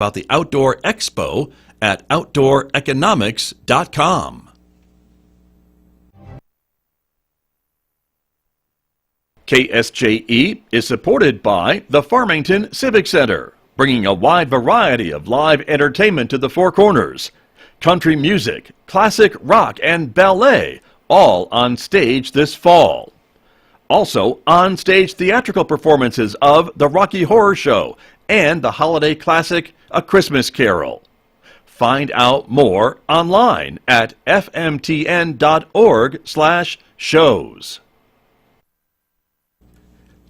about the Outdoor Expo at OutdoorEconomics.com. KSJE is supported by the Farmington Civic Center, bringing a wide variety of live entertainment to the Four Corners. Country music, classic rock, and ballet, all on stage this fall. Also, on-stage theatrical performances of The Rocky Horror Show and the holiday classic A Christmas Carol. Find out more online at fmtn.org/shows.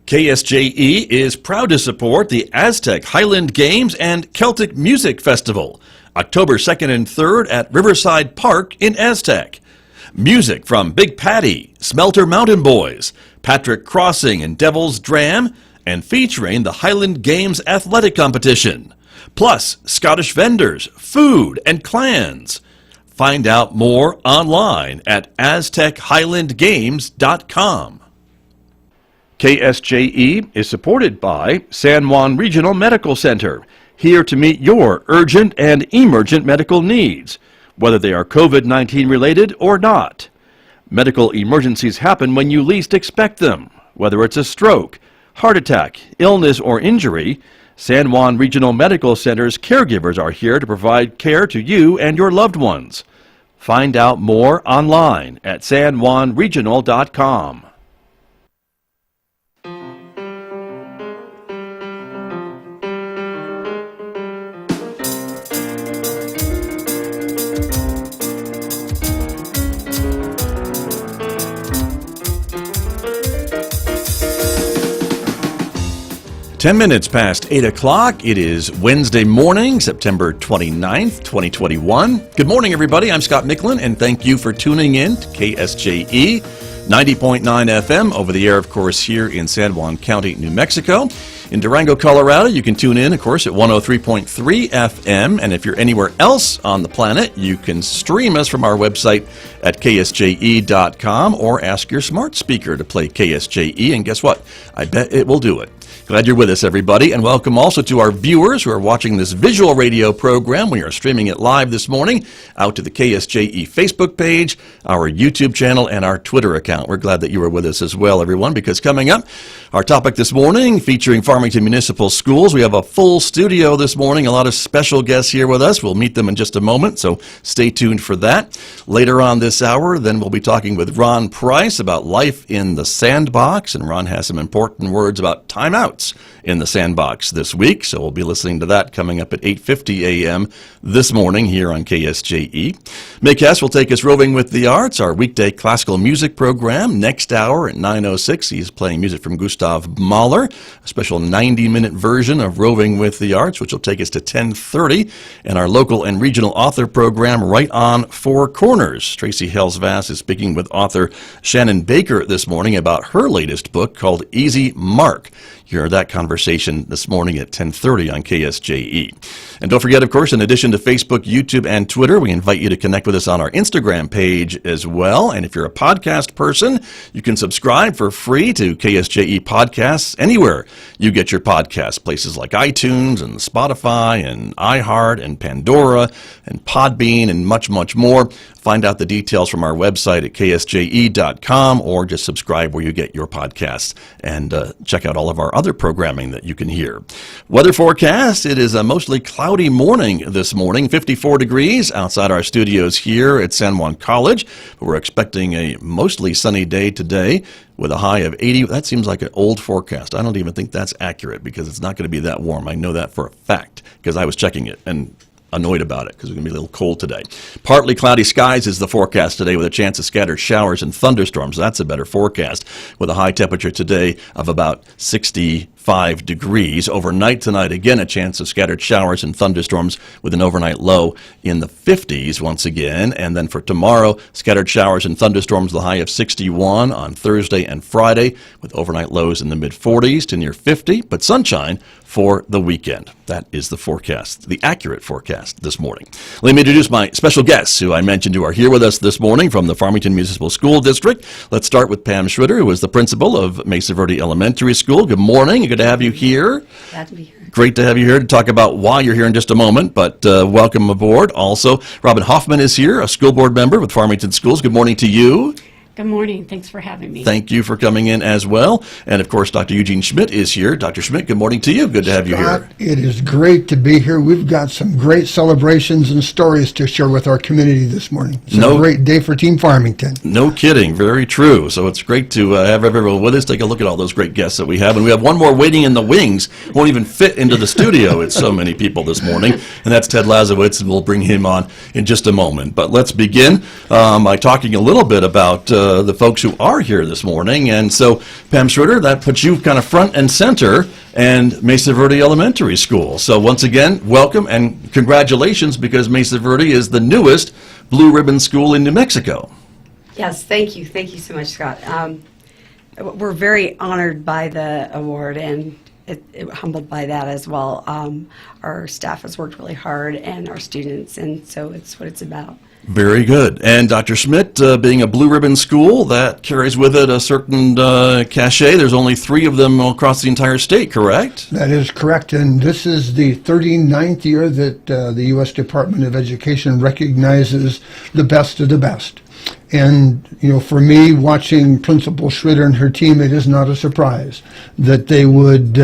KSJE is proud to support the Aztec Highland Games and Celtic Music Festival, October 2nd and 3rd at Riverside Park in Aztec. Music from Big Patty, Smelter Mountain Boys, Patrick Crossing and Devil's Dram, and featuring the Highland Games Athletic Competition. Plus, Scottish vendors, food, and clans. Find out more online at aztechhighlandgames.com. KSJE is supported by San Juan Regional Medical Center, here to meet your urgent and emergent medical needs, whether they are COVID-19 related or not. Medical emergencies happen when you least expect them, whether it's a stroke, heart attack, illness, or injury. San Juan Regional Medical Center's caregivers are here to provide care to you and your loved ones. Find out more online at sanjuanregional.com. Ten minutes past 8 o'clock. It is Wednesday morning, September 29th, 2021. Good morning, everybody. I'm Scott Michlin, and thank you for tuning in to KSJE 90.9 FM over the air, of course, here in San Juan County, New Mexico. In Durango, Colorado, you can tune in, of course, at 103.3 FM. And if you're anywhere else on the planet, you can stream us from our website at KSJE.com or ask your smart speaker to play KSJE. And guess what? I bet it will do it. Glad you're with us, everybody, and welcome also to our viewers who are watching this visual radio program. We are streaming it live this morning out to the KSJE Facebook page, our YouTube channel, and our Twitter account. We're glad that you are with us as well, everyone, because coming up, our topic this morning featuring Farmington Municipal Schools. We have a full studio this morning, a lot of special guests here with us. We'll meet them in just a moment, so stay tuned for that. Later on this hour, then we'll be talking with Ron Price about life in the sandbox, and Ron has some important words about timeout in the sandbox this week, so we'll be listening to that coming up at 8:50 a.m. this morning here on KSJE. Mick Hess will take us roving with the arts, our weekday classical music program. Next hour at 9:06, he's playing music from Gustav Mahler, a special 90-minute version of Roving with the Arts, which will take us to 10:30, and our local and regional author program right on Four Corners. Tracy Helsvass is speaking with author Shannon Baker this morning about her latest book called Easy Mark. You heard that conversation this morning at 10:30 on KSJE. And don't forget, of course, in addition to Facebook, YouTube, and Twitter, we invite you to connect with us on our Instagram page as well. And if you're a podcast person, you can subscribe for free to KSJE podcasts anywhere you get your podcasts, places like iTunes and Spotify and iHeart and Pandora and Podbean and much, much more. Find out the details from our website at ksje.com or just subscribe where you get your podcasts and check out all of our other programming that you can hear. Weather forecast, it is a mostly cloudy morning this morning, 54 degrees outside our studios here at San Juan College. We're expecting a mostly sunny day today with a high of 80. That seems like an old forecast. I don't even think that's accurate because it's not going to be that warm. I know that for a fact because I was checking it and annoyed about it because it's going to be a little cold today. Partly cloudy skies is the forecast today with a chance of scattered showers and thunderstorms. That's a better forecast with a high temperature today of about 65 degrees. Overnight tonight, again, a chance of scattered showers and thunderstorms with an overnight low in the 50s once again. And then for tomorrow, scattered showers and thunderstorms, the high of 61 on Thursday and Friday with overnight lows in the mid-40s to near 50, but sunshine for the weekend. That is the forecast, the accurate forecast this morning. Let me introduce my special guests who I mentioned who are here with us this morning from the Farmington Municipal School District. Let's start with Pam Schritter, who is the principal of Mesa Verde Elementary School. Good morning and good Good to have you here. Glad to be here. Great to have you here to talk about why you're here in just a moment, but welcome aboard. Also, Robin Hoffman is here, a school board member with Farmington Schools. Good morning to you. Good morning. Thanks for having me. Thank you for coming in as well. And of course, Dr. Eugene Schmidt is here. Dr. Schmidt, good morning to you. Good to have you here. It is great to be here. We've got some great celebrations and stories to share with our community this morning. It's a great day for Team Farmington. No kidding. Very true. So it's great to have everyone with us. Take a look at all those great guests that we have. And we have one more waiting in the wings. Won't even fit into the studio. It's so many people this morning. And that's Ted Lasiewicz, and we'll bring him on in just a moment. But let's begin by talking a little bit about the folks who are here this morning. And so, Pam Schritter, that puts you kind of front and center, and Mesa Verde Elementary School. So once again, welcome and congratulations, because Mesa Verde is the newest Blue Ribbon School in New Mexico. Yes, thank you. Thank you so much, Scott. We're very honored by the award, and humbled by that as well. Our staff has worked really hard, and our students, and so it's what it's about. Very good. And Dr. Schmidt, being a Blue Ribbon school, that carries with it a certain cachet. There's only 3 of them across the entire state, correct? That is correct. And this is the 39th year that the U.S. Department of Education recognizes the best of the best. And, you know, for me, watching Principal Schritter and her team, it is not a surprise that they would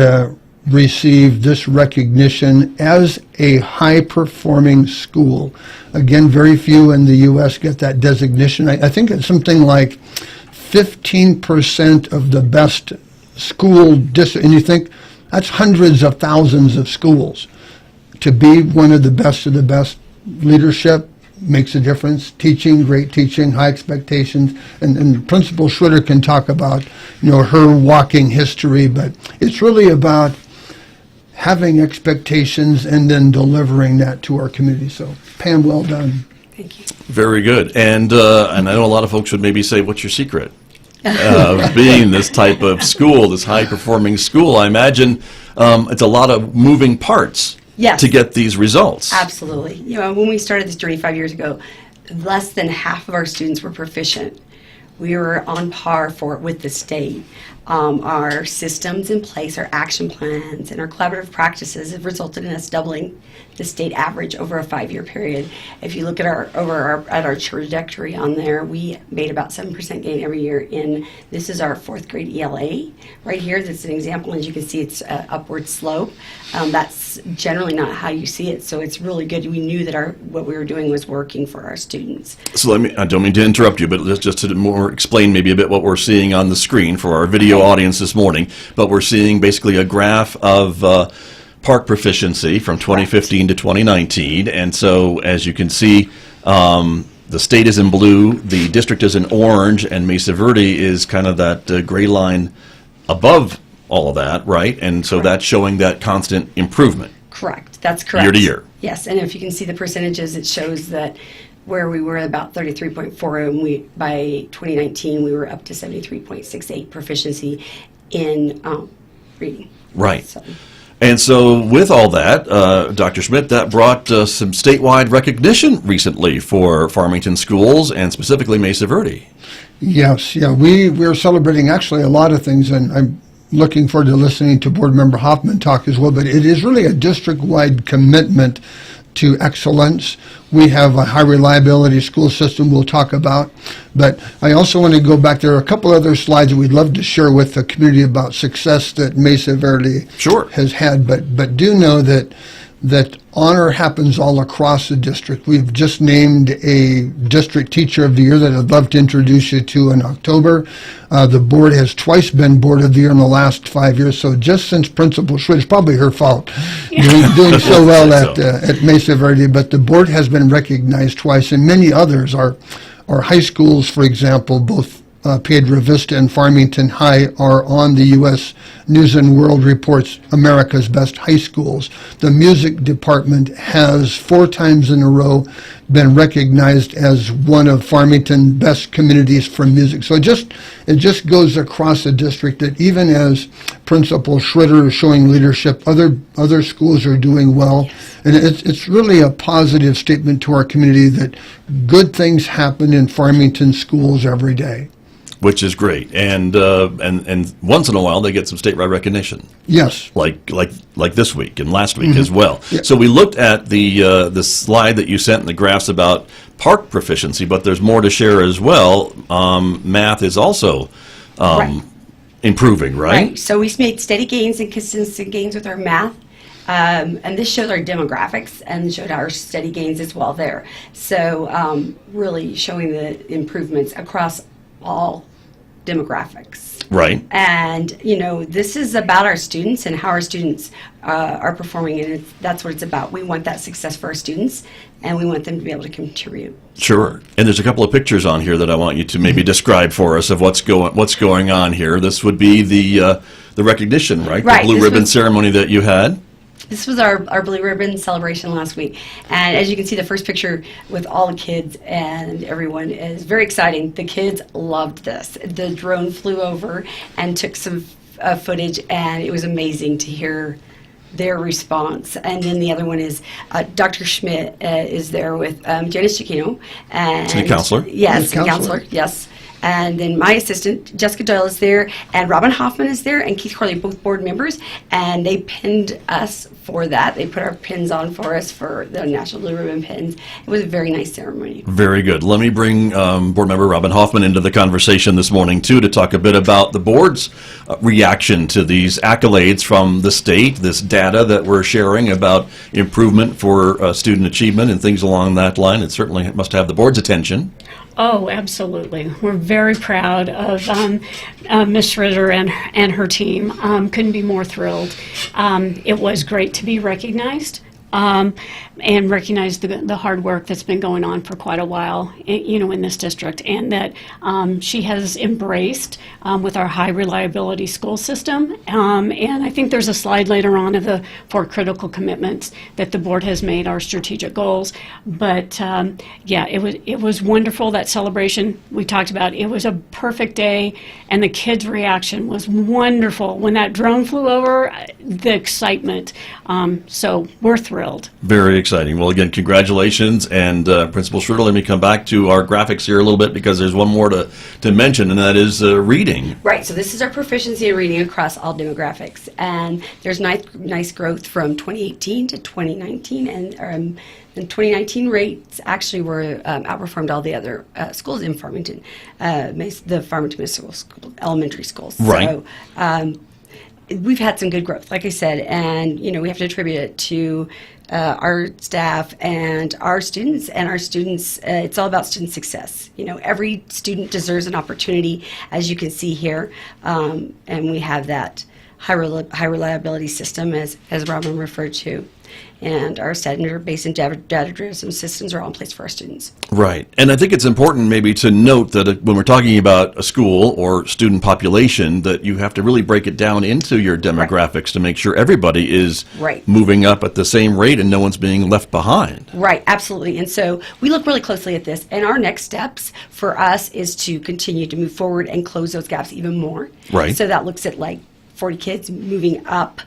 receive this recognition as a high-performing school. Again, very few in the U.S. get that designation. I think it's something like 15% of the best school district, and you think that's hundreds of thousands of schools. To be one of the best leadership makes a difference. Teaching, great teaching, high expectations, and Principal Schritter can talk about, you know, her walking history, but it's really about having expectations and then delivering that to our community. So, Pam, well done. Thank you. Very good. And I know a lot of folks would maybe say, what's your secret of being this type of school, this high-performing school? I imagine it's a lot of moving parts. Yes. To get these results. Absolutely. You know, when we started this journey 5 years ago, less than half of our students were proficient. We were on par with the state. Our systems in place, our action plans, and our collaborative practices have resulted in us doubling the state average over a 5-year period. If you look at our trajectory on there, we made about 7% gain every year. This is our 4th grade ELA right here. That's an example. As you can see, it's an upward slope. That's generally not how you see it. So it's really good. We knew that what we were doing was working for our students. So I don't mean to interrupt you, but let's just to more explain maybe a bit what we're seeing on the screen for our video audience this morning. But we're seeing basically a graph of park proficiency from 2015 to 2019. And so as you can see, the state is in blue, the district is in orange, and Mesa Verde is kind of that gray line above all of that, right? And so that's showing that constant improvement. Correct. That's correct. Year to year. Yes, and if you can see the percentages, it shows that where we were about 33.4, and by 2019 we were up to 73.68 proficiency in reading. Right. So. And so with all that, Dr. Schmidt, that brought some statewide recognition recently for Farmington schools and specifically Mesa Verde. Yes, yeah, we're celebrating actually a lot of things, and I'm looking forward to listening to Board Member Hoffman talk as well, but it is really a district-wide commitment to excellence. We have a high reliability school system we'll talk about, but I also want to go back. There are a couple other slides that we'd love to share with the community about success that Mesa Verde has had, but do know that honor happens all across the district. We've just named a district teacher of the year that I'd love to introduce you to in October. The board has twice been board of the year in the last 5 years, so just since Principal Schmidt, it's probably her fault, doing so well at Mesa Verde, but the board has been recognized twice, and many others. Our high schools, for example, both Piedra Vista and Farmington High are on the U.S. News and World Report's America's Best High Schools. The music department has 4 times in a row been recognized as one of Farmington's best communities for music. So it just goes across the district that even as Principal Schritter is showing leadership, other schools are doing well. And it's really a positive statement to our community that good things happen in Farmington schools every day. which is great. And once in a while they get some statewide recognition. Yes. Like this week and last week as well. Yeah. So we looked at the slide that you sent and the graphs about park proficiency, but there's more to share as well. Math is also Right. improving, right? So we made steady gains and consistent gains with our math. And this showed our demographics and showed our steady gains as well there. So really showing the improvements across all demographics. Right. And, this is about our students and how our students are performing, and that's what it's about. We want that success for our students, and we want them to be able to contribute. Sure. And there's a couple of pictures on here that I want you to maybe describe for us of what's going on here. This would be the recognition, right? Right. The blue ribbon ceremony that you had. This was our Blue Ribbon celebration last week. And as you can see, the first picture with all the kids and everyone is very exciting. The kids loved this. The drone flew over and took some footage, and it was amazing to hear their response. And then the other one is Dr. Schmidt is there with Janice Chiquino. And City councilor. Yes, City counselor, yes. And then my assistant, Jessica Doyle, is there, and Robin Hoffman is there, and Keith Corley, both board members, and they pinned us for that. They put our pins on for us for the National Blue Ribbon pins. It was a very nice ceremony. Very good. Let me bring board member Robin Hoffman into the conversation this morning, too, to talk a bit about the board's reaction to these accolades from the state, this data that we're sharing about improvement for student achievement and things along that line. It certainly must have the board's attention. Oh, absolutely. We're very proud of Ms. Schritter and her team. Couldn't be more thrilled. It was great to be recognized. And recognize the hard work that's been going on for quite a while, in this district, and that she has embraced with our high reliability school system. And I think there's a slide later on of the 4 critical commitments that the board has made, our strategic goals. But it was wonderful, that celebration we talked about. It was a perfect day, and the kids' reaction was wonderful when that drone flew over. The excitement. So we're thrilled. Very exciting. Well, again, congratulations. And Principal Schritter, let me come back to our graphics here a little bit, because there's one more to mention, and that is reading. Right, so this is our proficiency in reading across all demographics. And there's nice growth from 2018 to 2019. And the 2019 rates actually were outperformed all the other schools in Farmington, the Farmington Municipal School, elementary schools. Right. So we've had some good growth, like I said, and we have to attribute it to our staff and our students. And our students, it's all about student success. Every student deserves an opportunity, as you can see here, and we have that high reliability system, as Robin referred to. And our standard-based and data-driven systems are all in place for our students. Right. And I think it's important maybe to note that when we're talking about a school or student population, that you have to really break it down into your demographics to make sure everybody is moving up at the same rate and no one's being left behind. Right, absolutely. And so we look really closely at this. And our next steps for us is to continue to move forward and close those gaps even more. Right. So that looks at like 40 kids moving up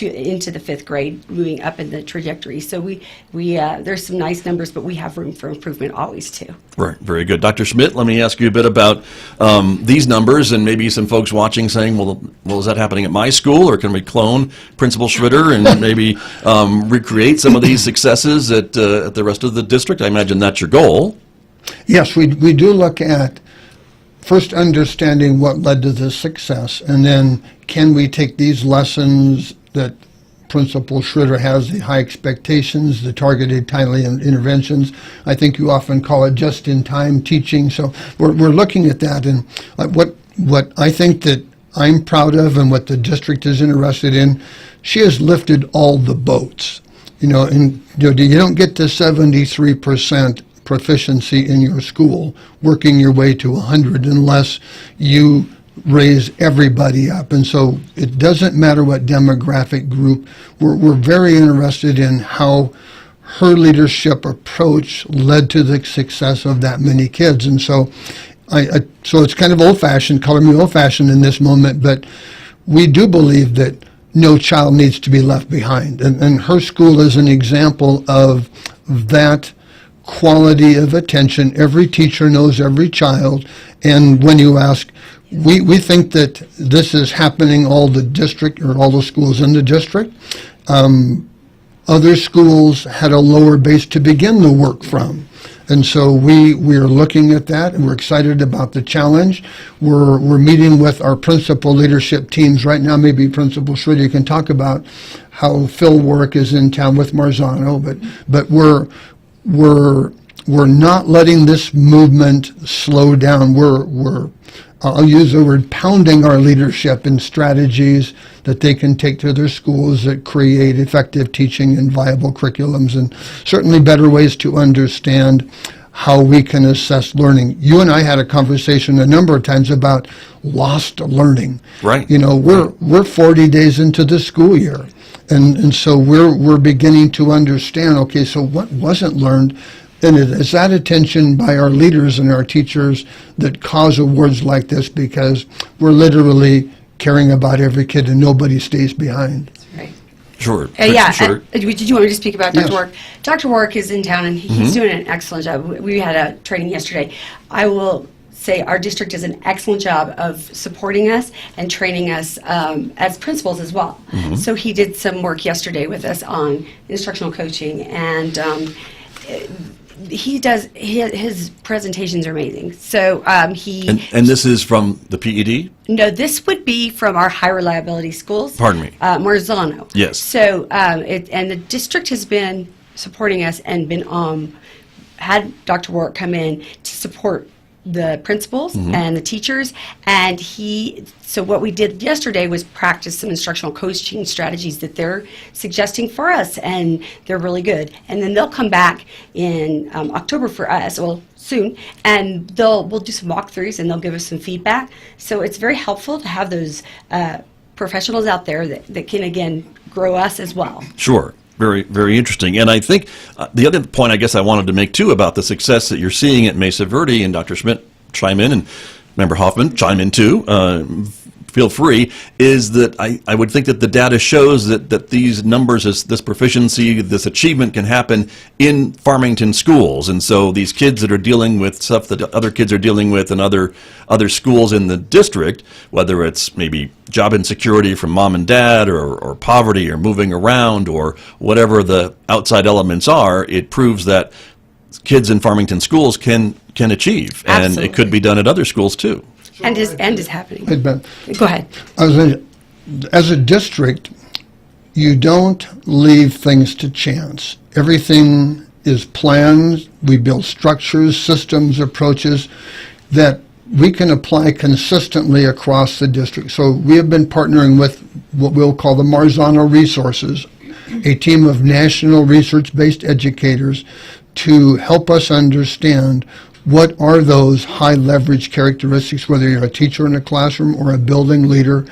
into the 5th grade, moving up in the trajectory. So we there's some nice numbers, but we have room for improvement always too. Right, very good. Dr. Schmidt, let me ask you a bit about these numbers, and maybe some folks watching saying, well, is that happening at my school, or can we clone Principal Schritter and maybe recreate some of these successes at the rest of the district? I imagine that's your goal. Yes, we do look at first understanding what led to this success, and then can we take these lessons that Principal Schritter has, the high expectations, the targeted timely interventions. I think you often call it just-in-time teaching. So we're looking at that, and what I think that I'm proud of and what the district is interested in, she has lifted all the boats. You don't get to 73% proficiency in your school working your way to 100 unless you raise everybody up. And so it doesn't matter what demographic group. We're very interested in how her leadership approach led to the success of that many kids. And so so it's kind of old-fashioned, color me old-fashioned in this moment, but we do believe that no child needs to be left behind. And her school is an example of that quality of attention. Every teacher knows every child. And when you ask, we think that this is happening all the district or all the schools in the district. Other schools had a lower base to begin the work from. And so we are looking at that, and we're excited about the challenge. We're meeting with our principal leadership teams right now. Maybe Principal Schritter can talk about how Phil Warwick is in town with Marzano, but we're not letting this movement slow down. We're I'll use the word pounding our leadership in strategies that they can take to their schools that create effective teaching and viable curriculums, and certainly better ways to understand how we can assess learning. You and I had a conversation a number of times about lost learning. Right. You know, we're 40 days into the school year, and so we're beginning to understand, okay, so what wasn't learned? And it is that attention by our leaders and our teachers that cause awards like this, because we're literally caring about every kid and nobody stays behind. Right. Sure. Yeah. Sure. Did you want me to speak about Dr. Yes. Warwick? Dr. Warwick is in town, and he's doing an excellent job. We had a training yesterday. I will say our district does an excellent job of supporting us and training us as principals as well. So he did some work yesterday with us on instructional coaching, and his presentations are amazing. So And this is from the PED? No, this would be from our high reliability schools. Pardon me. Marzano. Yes. So and the district has been supporting us and been had Dr. Warwick come in to support the principals and the teachers, and so what we did yesterday was practice some instructional coaching strategies that they're suggesting for us, and they're really good. And then they'll come back in October for us, well, soon, and we'll do some walkthroughs and they'll give us some feedback. So it's very helpful to have those professionals out there that can, again, grow us as well. Sure. Very, very interesting. And I think the other point I guess I wanted to make, too, about the success that you're seeing at Mesa Verde, and Dr. Schmidt, chime in, and Member Hoffman, chime in, too. Feel free, is that I would think that the data shows that these numbers, this proficiency, this achievement can happen in Farmington schools. And so these kids that are dealing with stuff that other kids are dealing with in other schools in the district, whether it's maybe job insecurity from mom and dad, or poverty, or moving around, or whatever the outside elements are, it proves that kids in Farmington schools can achieve. And Absolutely. it could be done at other schools, too. And is happening. Hey, Ben, Go ahead. as a district, you don't leave things to chance. Everything is planned. We build structures, systems, approaches that we can apply consistently across the district. So we have been partnering with what we'll call the Marzano Resources, a team of national research-based educators to help us understand what are those high leverage characteristics, whether you're a teacher in a classroom or a building leader.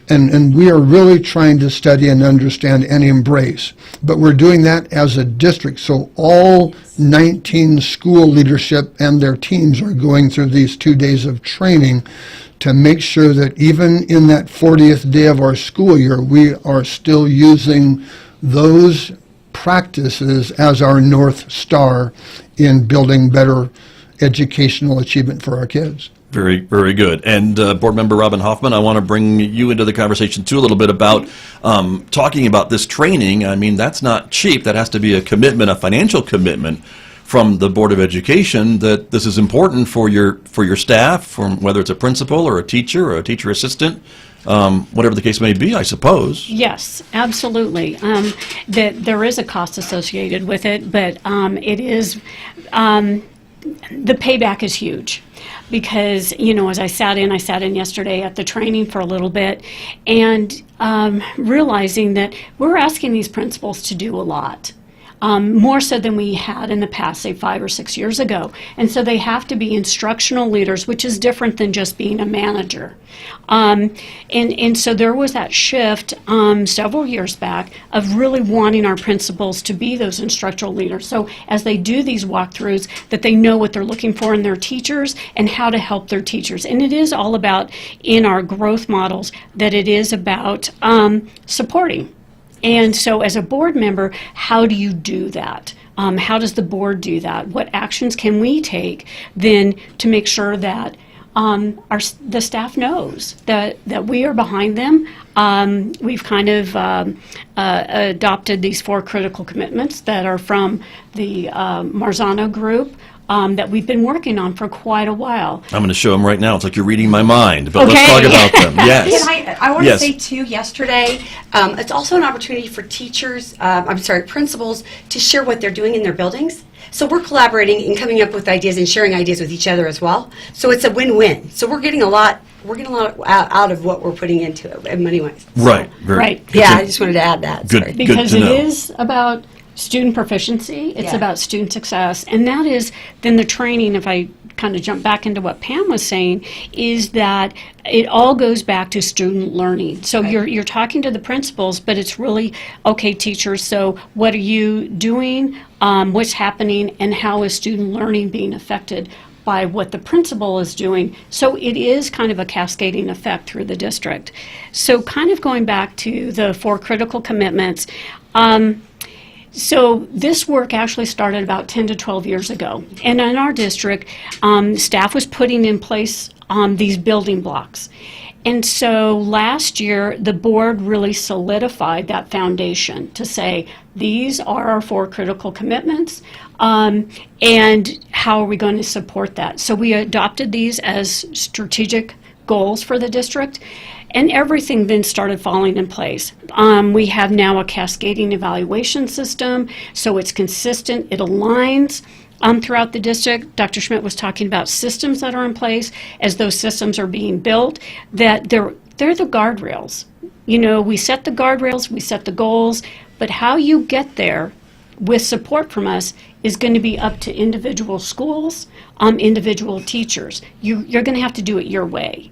And we are really trying to study and understand and embrace. But we're doing that as a district. So all 19 school leadership and their teams are going through these 2 days of training to make sure that even in that 40th day of our school year, we are still using those practices as our North Star in building better educational achievement for our kids. Very, very good. And Board Member Robin Hoffman, I want to bring you into the conversation too a little bit about talking about this training. I mean, that's not cheap. That has to be a commitment, a financial commitment from the Board of Education, that this is important for your staff, from whether it's a principal or a teacher assistant, whatever the case may be, I suppose. Yes, absolutely. That there is a cost associated with it, but it is. The payback is huge, because, as I sat in yesterday at the training for a little bit, and realizing that we're asking these principals to do a lot. More so than we had in the past, say 5 or 6 years ago. And so they have to be instructional leaders, which is different than just being a manager. And so there was that shift several years back of really wanting our principals to be those instructional leaders. So as they do these walkthroughs, that they know what they're looking for in their teachers and how to help their teachers. And it is all about, in our growth models, that it is about supporting. And so as a board member, how do you do that? How does the board do that? What actions can we take then to make sure that the staff knows that we are behind them? We've kind of adopted these 4 critical commitments that are from the Marzano group that we've been working on for quite a while. I'm going to show them right now. It's like you're reading my mind, but Okay. let's talk about them. Yes. I want to Yes. say too, yesterday, it's also an opportunity for teachers, principals, to share what they're doing in their buildings. So we're collaborating and coming up with ideas and sharing ideas with each other as well. So it's a win-win. So we're getting a lot out of what we're putting into it in many ways. Right. Very Right. good Yeah, to- I just wanted to add that. Good. Sorry. Because to it know. is about student proficiency, it's Yeah. about student success, and that is then the training, if I kind of jump back into what Pam was saying, is that it all goes back to student learning. So you're talking to the principals, but it's really, okay, teachers, so what are you doing, what's happening, and how is student learning being affected by what the principal is doing. So it is kind of a cascading effect through the district. So kind of going back to the 4 critical commitments, so this work actually started about 10 to 12 years ago. And in our district, staff was putting in place these building blocks. And so last year, the board really solidified that foundation to say, these are our 4 critical commitments, and how are we going to support that? So we adopted these as strategic goals for the district, and everything then started falling in place. We have now a cascading evaluation system, so it's consistent, it aligns throughout the district. Dr. Schmidt was talking about systems that are in place. As those systems are being built, that they're the guardrails. You know, we set the guardrails, we set the goals, but how you get there with support from us is going to be up to individual schools, individual teachers. You're going to have to do it your way.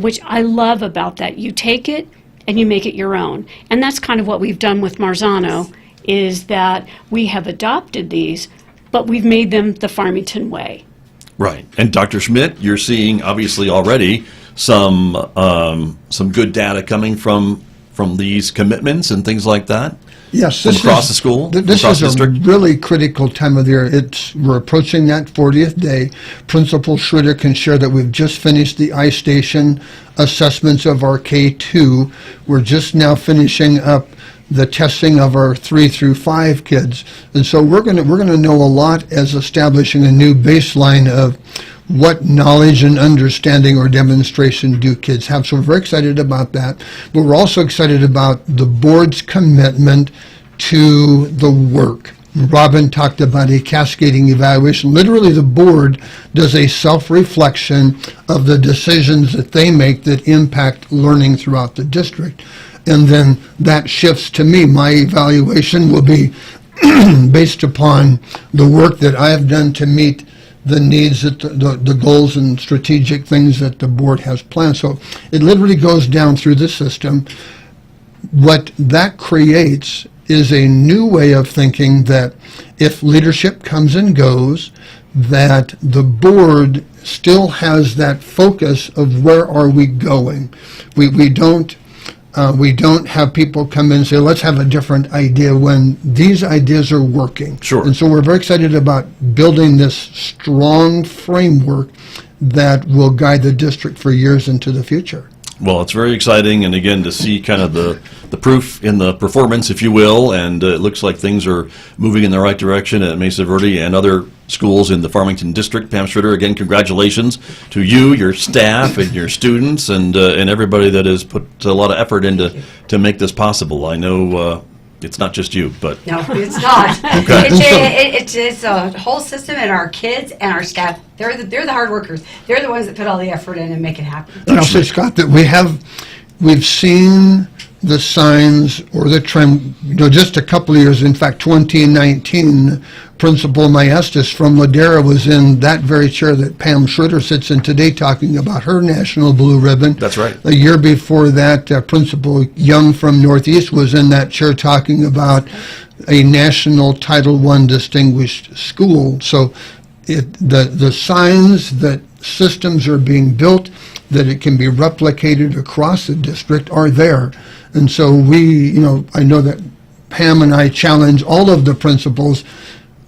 Which I love about that. You take it and you make it your own. And that's kind of what we've done with Marzano, is that we have adopted these, but we've made them the Farmington way. Right. And Dr. Schmidt, you're seeing obviously already some good data coming from these commitments and things like that. Yes, From across the school, This across is the a district? really critical time of the year. We're approaching that 40th day. Principal Schritter can share that we've just finished the iStation assessments of our K2. We're just now finishing up the testing of our 3 through 5 kids, and so we're going to know a lot as establishing a new baseline of what knowledge and understanding or demonstration do kids have. So we're very excited about that. But we're also excited about the board's commitment to the work. Robin talked about a cascading evaluation. Literally, the board does a self-reflection of the decisions that they make that impact learning throughout the district. And then that shifts to me. My evaluation will be based upon the work that I have done to meet the needs, that the goals and strategic things that the board has planned. So it literally goes down through the system. What that creates is a new way of thinking that if leadership comes and goes, that the board still has that focus of where are we going. We don't have people come in and say, let's have a different idea when these ideas are working. Sure. And so we're very excited about building this strong framework that will guide the district for years into the future. Well, it's very exciting, and again, to see kind of the proof in the performance, if you will, and it looks like things are moving in the right direction at Mesa Verde and other schools in the Farmington district. Pam Schritter, again, congratulations to you, your staff, and your students, and everybody that has put a lot of effort into to make this possible. I know it's not just you, but No, it's not. Okay. It's a whole system, and our kids and our staff, they're the hard workers. They're the ones that put all the effort in and make it happen. And I'll say, Scott, that we've seen the signs or the trend, just a couple of years. In fact, 2019, Principal Maestas from Ladera was in that very chair that Pam Schritter sits in today, talking about her National Blue Ribbon. That's right. A year before that, Principal Young from Northeast was in that chair talking about a National Title I Distinguished School. So the signs that systems are being built, that it can be replicated across the district, are there. And so I know that Pam and I challenge all of the principals,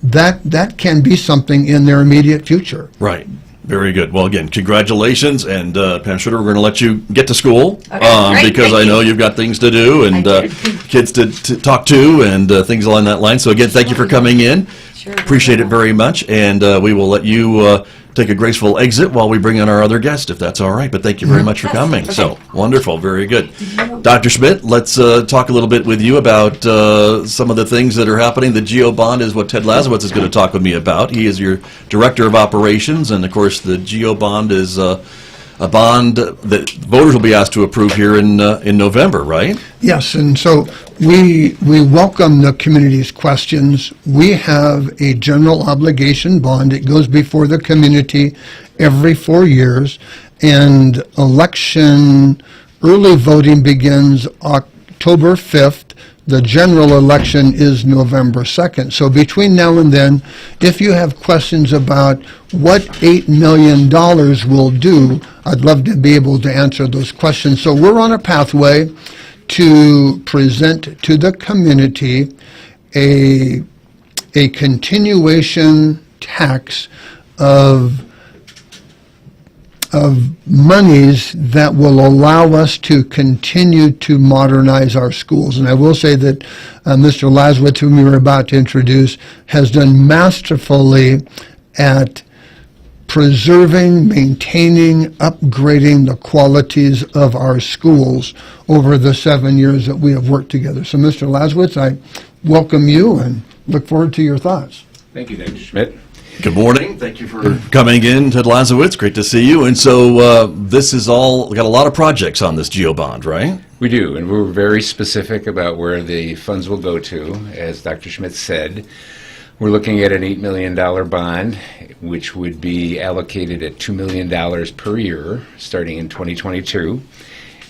that can be something in their immediate future. Right. Very good. Well, again, congratulations, and Pam Schritter, we're going to let you get to school great. because I know you've got things to do and kids to talk to and things along that line. So again, thank you for coming in. Sure. Appreciate it very much, and we will let you take a graceful exit while we bring in our other guest, if that's all right. But thank you very much for coming. Okay. So wonderful, very good. Dr. Schmidt, let's talk a little bit with you about some of the things that are happening. The GEO bond is what Ted Lasiewicz is going to talk with me about. He is your director of operations, and of course, the GEO bond is a bond that voters will be asked to approve here in November, right? Yes, and so we welcome the community's questions. We have a general obligation bond. It goes before the community every 4 years, and early voting begins October 5th. The general election is November 2nd. So between now and then, if you have questions about what $8 million will do, I'd love to be able to answer those questions. So we're on a pathway to present to the community a continuation tax of monies that will allow us to continue to modernize our schools. And I will say that Mr. Lasiewicz, whom we were about to introduce, has done masterfully at preserving, maintaining, upgrading the qualities of our schools over the 7 years that we have worked together. So, Mr. Lasiewicz, I welcome you and look forward to your thoughts. Thank you, Dr. Schmidt. Good morning. Thank you for coming in, Ted Lasiewicz. Great to see you. And so this is all, we got a lot of projects on this GEO bond, right? We do, and we're very specific about where the funds will go to. As Dr. Schmidt said, we're looking at an $8 million bond, which would be allocated at $2 million per year, starting in 2022.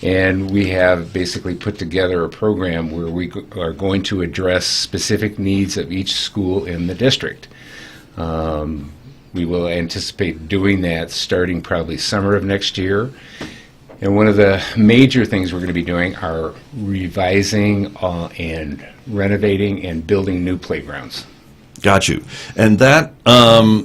And we have basically put together a program where we are going to address specific needs of each school in the district. We will anticipate doing that starting probably summer of next year. And one of the major things we're going to be doing are revising and renovating and building new playgrounds. Got you. And that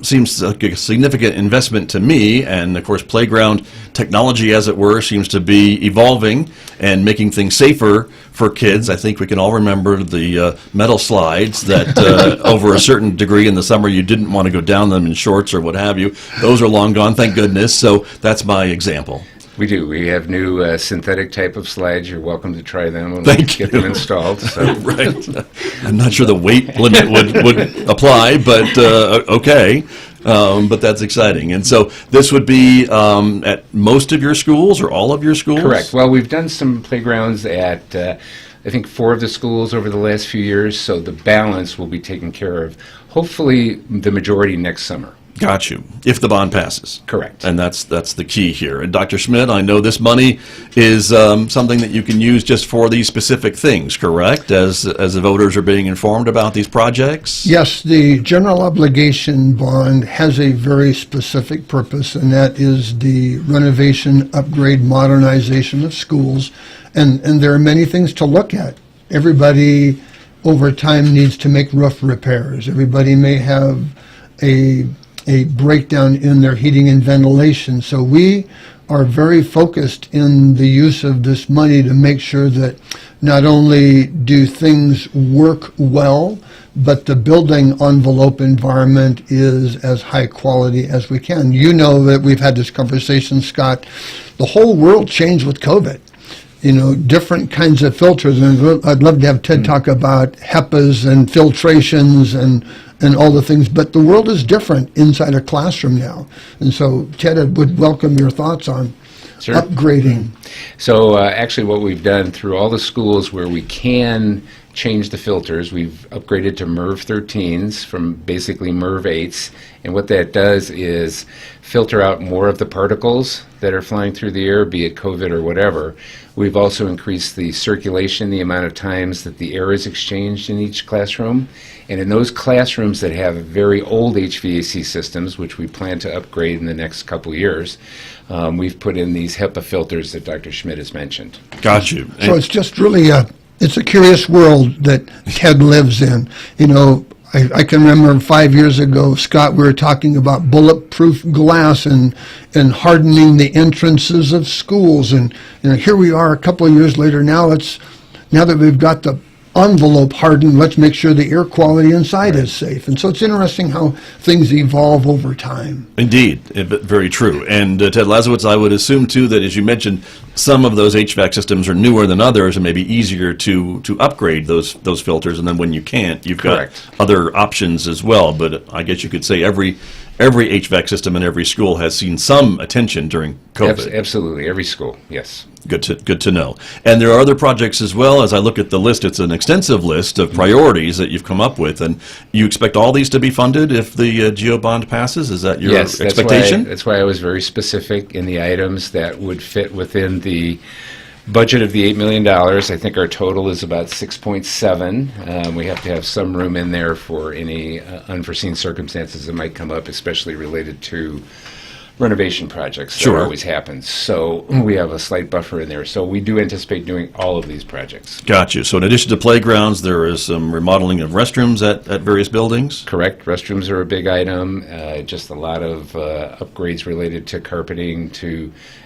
seems like a significant investment to me. And of course, playground technology, as it were, seems to be evolving and making things safer for kids. I think we can all remember the metal slides that over a certain degree in the summer you didn't want to go down them in shorts or what have you. Those are long gone, thank goodness. So that's my example. We do. We have new synthetic type of slides. You're welcome to try them when we get them installed. So. Right. I'm not sure the weight limit would apply, but okay. But that's exciting. And so this would be at most of your schools or all of your schools? Correct. Well, we've done some playgrounds at, I think, 4 of the schools over the last few years, so the balance will be taken care of, hopefully the majority next summer. Got you. If the bond passes. Correct. And that's the key here. And Dr. Schmidt, I know this money is something that you can use just for these specific things, correct? As the voters are being informed about these projects? Yes, the general obligation bond has a very specific purpose, and that is the renovation, upgrade, modernization of schools. And there are many things to look at. Everybody over time needs to make roof repairs. Everybody may have a breakdown in their heating and ventilation. So we are very focused in the use of this money to make sure that not only do things work well, but the building envelope environment is as high quality as we can. You know that we've had this conversation, Scott. The whole world changed with COVID. You know, different kinds of filters. And I'd love to have Ted talk about HEPAs and filtrations and all the things, but the world is different inside a classroom now. And so, Ted, I would welcome your thoughts on upgrading. So actually what we've done through all the schools where we can change the filters, we've upgraded to MERV 13s from basically MERV 8s, and what that does is filter out more of the particles that are flying through the air, be it COVID or whatever. We've also increased the circulation, the amount of times that the air is exchanged in each classroom. And in those classrooms that have very old HVAC systems, which we plan to upgrade in the next couple years, we've put in these HEPA filters that Dr. Schmidt has mentioned. Got you. So it's just really it's a curious world that Ted lives in. You know, I can remember 5 years ago, Scott, we were talking about bulletproof glass and hardening the entrances of schools. And here we are a couple of years later. Now that we've got the envelope hardened, let's make sure the air quality inside is safe. And so it's interesting how things evolve over time. Indeed, very true. And Ted Lasiewicz, I would assume too that, as you mentioned, some of those HVAC systems are newer than others and maybe easier to upgrade those filters. And then when you can't, you've Correct. got other options as well. But I guess you could say every HVAC system in every school has seen some attention during COVID. Absolutely, every school, yes. Good to know. And there are other projects as well. As I look at the list, it's an extensive list of priorities that you've come up with. And you expect all these to be funded if the GEO bond passes? Is that your expectation? That's why I was very specific in the items that would fit within the budget of the $8 million. I think our total is about 6.7. We have to have some room in there for any unforeseen circumstances that might come up, especially related to renovation projects. Sure. That always happens. So we have a slight buffer in there. So we do anticipate doing all of these projects. Got you. So in addition to playgrounds, there is some remodeling of restrooms at various buildings? Correct. Restrooms are a big item. Just a lot of upgrades related to carpeting,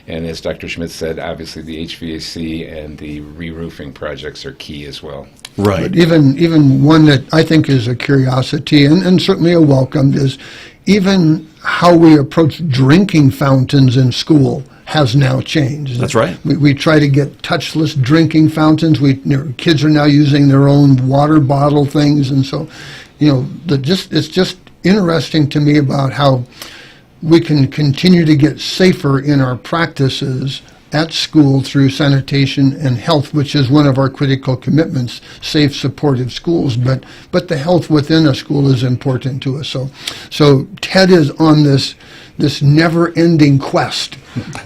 and as Dr. Schmidt said, obviously the HVAC and the re-roofing projects are key as well. Right. But even one that I think is a curiosity and certainly a welcome is even how we approach drinking fountains in school has now changed. That's right. We try to get touchless drinking fountains. Kids are now using their own water bottle things, and so, it's just interesting to me about how we can continue to get safer in our practices at school through sanitation and health, which is one of our critical commitments, safe, supportive schools. But the health within a school is important to us. So Ted is on this never-ending quest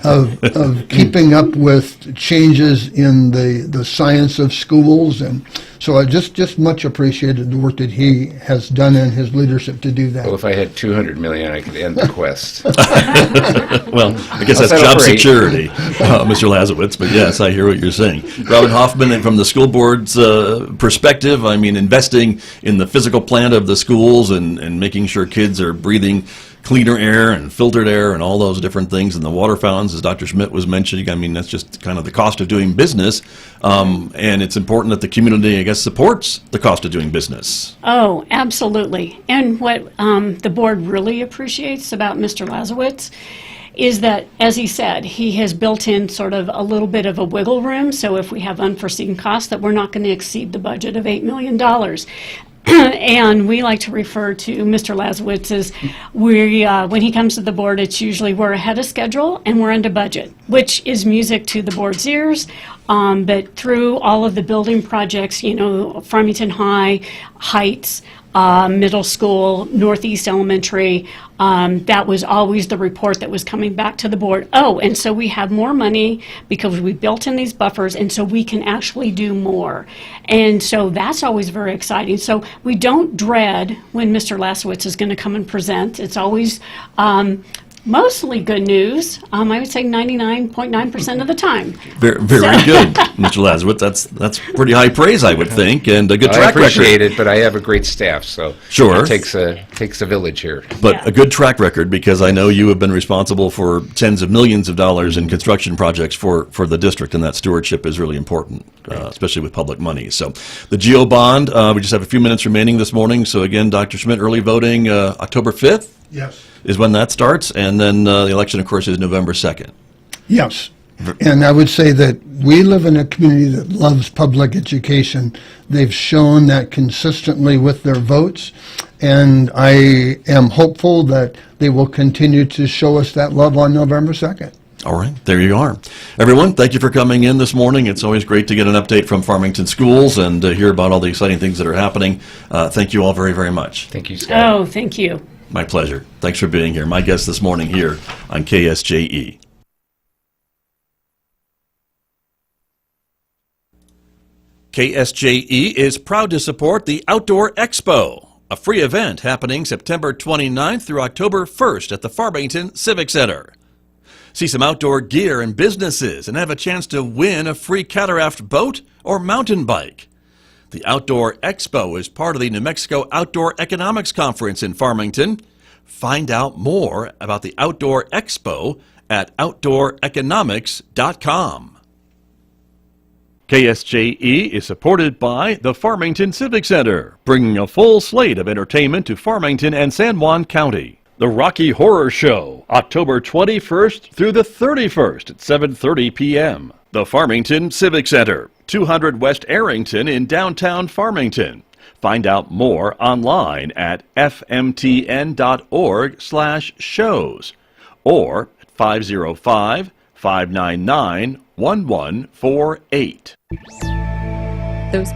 of keeping up with changes in the science of schools, and so I just much appreciated the work that he has done and his leadership to do that. Well, if I had $200 million, I could end the quest. Well, I guess that's settle job for 8. security, Mr. Lasiewicz, but yes, I hear what you're saying. Robin Hoffman, and from the school board's perspective, I mean, investing in the physical plant of the schools and making sure kids are breathing cleaner air and filtered air and all those different things, and the water fountains, as Dr. Schmidt was mentioning. I mean, that's just kind of the cost of doing business, and it's important that the community, I guess, supports the cost of doing business. Oh, absolutely. And what the board really appreciates about Mr. Lasiewicz is that, as he said, he has built in sort of a little bit of a wiggle room, so if we have unforeseen costs, that we're not going to exceed the budget of $8 million. And we like to refer to Mr. Lasiewicz as when he comes to the board, it's usually we're ahead of schedule and we're under budget, which is music to the board's ears. But through all of the building projects, Farmington High, Heights, middle school, Northeast Elementary, that was always the report that was coming back to the board. Oh, and so we have more money because we built in these buffers, and so we can actually do more. And so that's always very exciting. So we don't dread when Mr. Lasiewicz is going to come and present. It's always mostly good news. I would say 99.9% of the time. Very good, Mr. Lasiewicz. That's pretty high praise, I would think, and a good I track appreciate record. it, but I have a great staff, so Sure. it takes a village here. But Yeah. a good track record, because I know you have been responsible for tens of millions of dollars in construction projects for the district, and that stewardship is really important, especially with public money. So the GEO bond, we just have a few minutes remaining this morning. So again, Dr. Schmidt, early voting October 5th Yes. is when that starts, and then the election, of course, is November 2nd. Yes. And I would say that we live in a community that loves public education. They've shown that consistently with their votes, and I am hopeful that they will continue to show us that love on November 2nd. All right, there you are. Everyone, thank you for coming in this morning. It's always great to get an update from Farmington Schools and hear about all the exciting things that are happening. Thank you all very, very much. Thank you, Scott. Oh, thank you. My pleasure. Thanks for being here. My guest this morning here on KSJE. KSJE is proud to support the Outdoor Expo, a free event happening September 29th through October 1st at the Farmington Civic Center. See some outdoor gear and businesses and have a chance to win a free cataract boat or mountain bike. The Outdoor Expo is part of the New Mexico Outdoor Economics Conference in Farmington. Find out more about the Outdoor Expo at OutdoorEconomics.com. KSJE is supported by the Farmington Civic Center, bringing a full slate of entertainment to Farmington and San Juan County. The Rocky Horror Show, October 21st through the 31st at 7:30 p.m. The Farmington Civic Center, 200 West Arrington in downtown Farmington. Find out more online at fmtn.org/shows or at 505-599-1148. Those